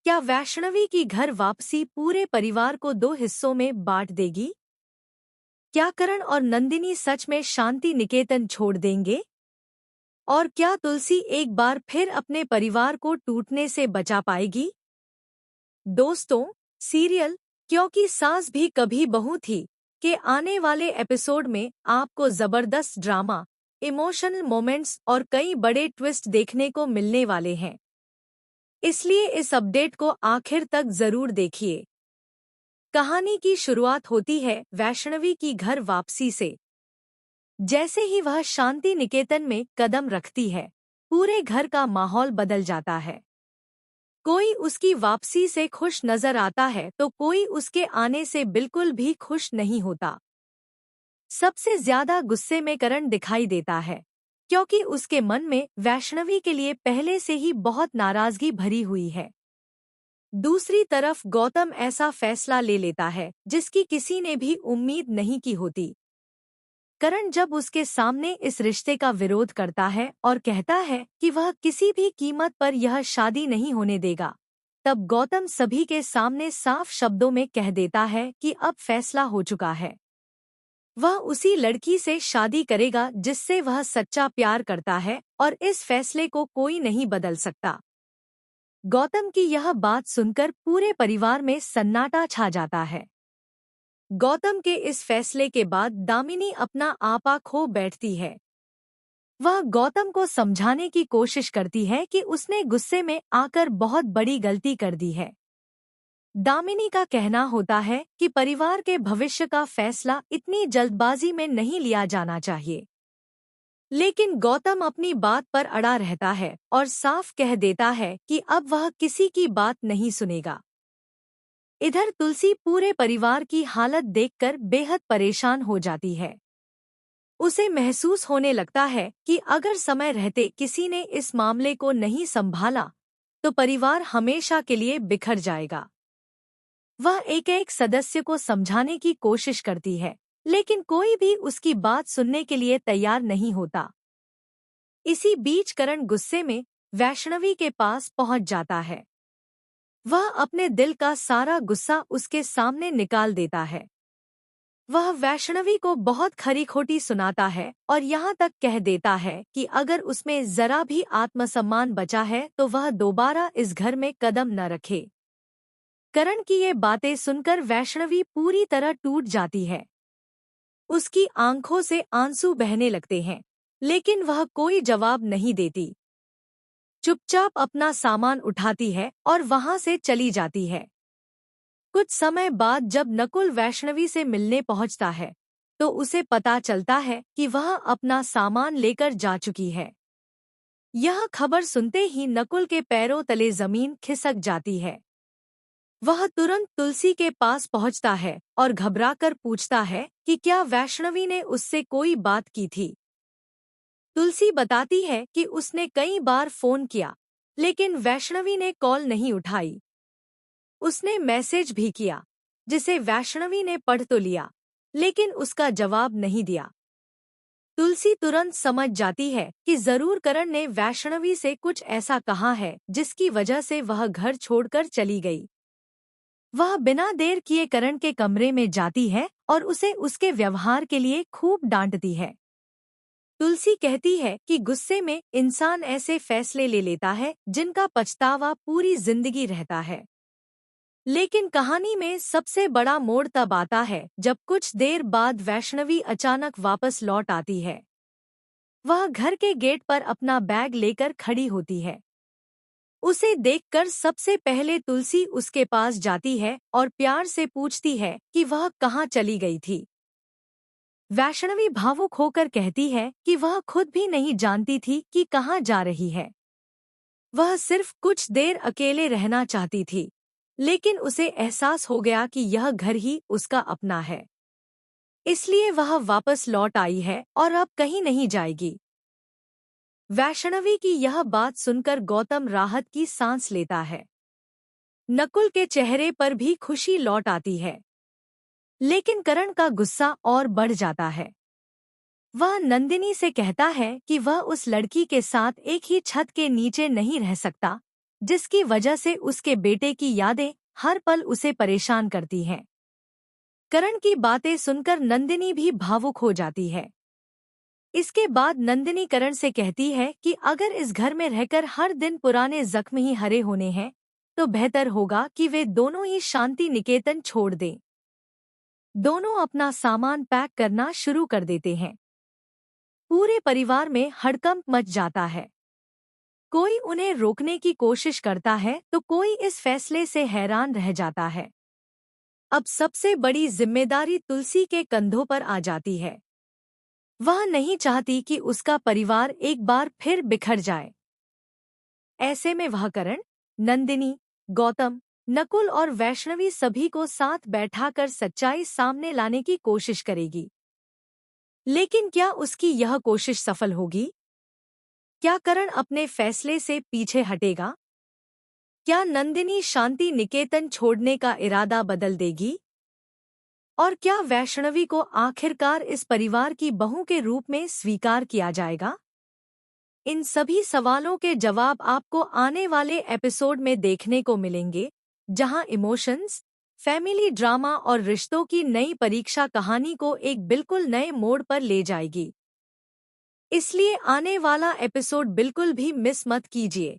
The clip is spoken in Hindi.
क्या वैष्णवी की घर वापसी पूरे परिवार को दो हिस्सों में बांट देगी? क्या करण और नंदिनी सच में शांति निकेतन छोड़ देंगे? और क्या तुलसी एक बार फिर अपने परिवार को टूटने से बचा पाएगी? दोस्तों, सीरियल क्योंकि सास भी कभी बहू थी के आने वाले एपिसोड में आपको जबरदस्त ड्रामा, इमोशनल मोमेंट्स और कई बड़े ट्विस्ट देखने को मिलने वाले हैं। इसलिए इस अपडेट को आखिर तक जरूर देखिए। कहानी की शुरुआत होती है वैष्णवी की घर वापसी से। जैसे ही वह शांति निकेतन में कदम रखती है, पूरे घर का माहौल बदल जाता है। कोई उसकी वापसी से खुश नजर आता है तो कोई उसके आने से बिल्कुल भी खुश नहीं होता। सबसे ज्यादा गुस्से में करण दिखाई देता है, क्योंकि उसके मन में वैष्णवी के लिए पहले से ही बहुत नाराजगी भरी हुई है। दूसरी तरफ गौतम ऐसा फैसला ले लेता है जिसकी किसी ने भी उम्मीद नहीं की होती। करण जब उसके सामने इस रिश्ते का विरोध करता है और कहता है कि वह किसी भी कीमत पर यह शादी नहीं होने देगा, तब गौतम सभी के सामने साफ शब्दों में कह देता है कि अब फैसला हो चुका है। वह उसी लड़की से शादी करेगा जिससे वह सच्चा प्यार करता है और इस फैसले को कोई नहीं बदल सकता। गौतम की यह बात सुनकर पूरे परिवार में सन्नाटा छा जाता है। गौतम के इस फैसले के बाद दामिनी अपना आपा खो बैठती है। वह गौतम को समझाने की कोशिश करती है कि उसने गुस्से में आकर बहुत बड़ी गलती कर दी है। दामिनी का कहना होता है कि परिवार के भविष्य का फैसला इतनी जल्दबाजी में नहीं लिया जाना चाहिए। लेकिन गौतम अपनी बात पर अड़ा रहता है और साफ कह देता है कि अब वह किसी की बात नहीं सुनेगा। इधर तुलसी पूरे परिवार की हालत देखकर बेहद परेशान हो जाती है। उसे महसूस होने लगता है कि अगर समय रहते किसी ने इस मामले को नहीं संभाला तो परिवार हमेशा के लिए बिखर जाएगा। वह एक-एक सदस्य को समझाने की कोशिश करती है, लेकिन कोई भी उसकी बात सुनने के लिए तैयार नहीं होता। इसी बीच करण गुस्से में वैष्णवी के पास पहुंच जाता है। वह अपने दिल का सारा गुस्सा उसके सामने निकाल देता है। वह वैष्णवी को बहुत खरी-खोटी सुनाता है और यहाँ तक कह देता है कि अगर उसमें जरा भी आत्मसम्मान बचा है तो वह दोबारा इस घर में कदम न रखे। करण की ये बातें सुनकर वैष्णवी पूरी तरह टूट जाती है। उसकी आंखों से आंसू बहने लगते हैं, लेकिन वह कोई जवाब नहीं देती। चुपचाप अपना सामान उठाती है और वहां से चली जाती है। कुछ समय बाद जब नकुल वैष्णवी से मिलने पहुंचता है, तो उसे पता चलता है कि वह अपना सामान लेकर जा चुकी है। यह खबर सुनते ही नकुल के पैरों तले जमीन खिसक जाती है। वह तुरंत तुलसी के पास पहुंचता है और घबराकर पूछता है कि क्या वैष्णवी ने उससे कोई बात की थी। तुलसी बताती है कि उसने कई बार फोन किया, लेकिन वैष्णवी ने कॉल नहीं उठाई। उसने मैसेज भी किया, जिसे वैष्णवी ने पढ़ तो लिया, लेकिन उसका जवाब नहीं दिया। तुलसी तुरंत समझ जाती है कि जरूर करण ने वैष्णवी से कुछ ऐसा कहा है जिसकी वजह से वह घर छोड़कर चली गई। वह बिना देर किए करण के कमरे में जाती है और उसे उसके व्यवहार के लिए खूब डांटती है। तुलसी कहती है कि गुस्से में इंसान ऐसे फैसले ले लेता है जिनका पछतावा पूरी जिंदगी रहता है। लेकिन कहानी में सबसे बड़ा मोड़ तब आता है जब कुछ देर बाद वैष्णवी अचानक वापस लौट आती है। वह घर के गेट पर अपना बैग लेकर खड़ी होती है। उसे देखकर सबसे पहले तुलसी उसके पास जाती है और प्यार से पूछती है कि वह कहाँ चली गई थी। वैष्णवी भावुक होकर कहती है कि वह खुद भी नहीं जानती थी कि कहाँ जा रही है। वह सिर्फ कुछ देर अकेले रहना चाहती थी, लेकिन उसे एहसास हो गया कि यह घर ही उसका अपना है। इसलिए वह वापस लौट आई है और अब कहीं नहीं जाएगी। वैष्णवी की यह बात सुनकर गौतम राहत की सांस लेता है। नकुल के चेहरे पर भी खुशी लौट आती है, लेकिन करण का गुस्सा और बढ़ जाता है। वह नंदिनी से कहता है कि वह उस लड़की के साथ एक ही छत के नीचे नहीं रह सकता, जिसकी वजह से उसके बेटे की यादें हर पल उसे परेशान करती हैं। करण की बातें सुनकर नंदिनी भी भावुक हो जाती है। इसके बाद नंदिनी करण से कहती है कि अगर इस घर में रहकर हर दिन पुराने जख्म ही हरे होने हैं, तो बेहतर होगा कि वे दोनों ही शांति निकेतन छोड़ दें। दोनों अपना सामान पैक करना शुरू कर देते हैं। पूरे परिवार में हड़कंप मच जाता है। कोई उन्हें रोकने की कोशिश करता है तो कोई इस फैसले से हैरान रह जाता है। अब सबसे बड़ी जिम्मेदारी तुलसी के कंधों पर आ जाती है। वह नहीं चाहती कि उसका परिवार एक बार फिर बिखर जाए। ऐसे में वह करण, नंदिनी, गौतम, नकुल और वैष्णवी सभी को साथ बैठाकर सच्चाई सामने लाने की कोशिश करेगी। लेकिन क्या उसकी यह कोशिश सफल होगी? क्या करण अपने फैसले से पीछे हटेगा? क्या नंदिनी शांति निकेतन छोड़ने का इरादा बदल देगी? और क्या वैष्णवी को आखिरकार इस परिवार की बहू के रूप में स्वीकार किया जाएगा? इन सभी सवालों के जवाब आपको आने वाले एपिसोड में देखने को मिलेंगे, जहां इमोशंस, फैमिली ड्रामा और रिश्तों की नई परीक्षा कहानी को एक बिल्कुल नए मोड़ पर ले जाएगी। इसलिए आने वाला एपिसोड बिल्कुल भी मिस मत कीजिए।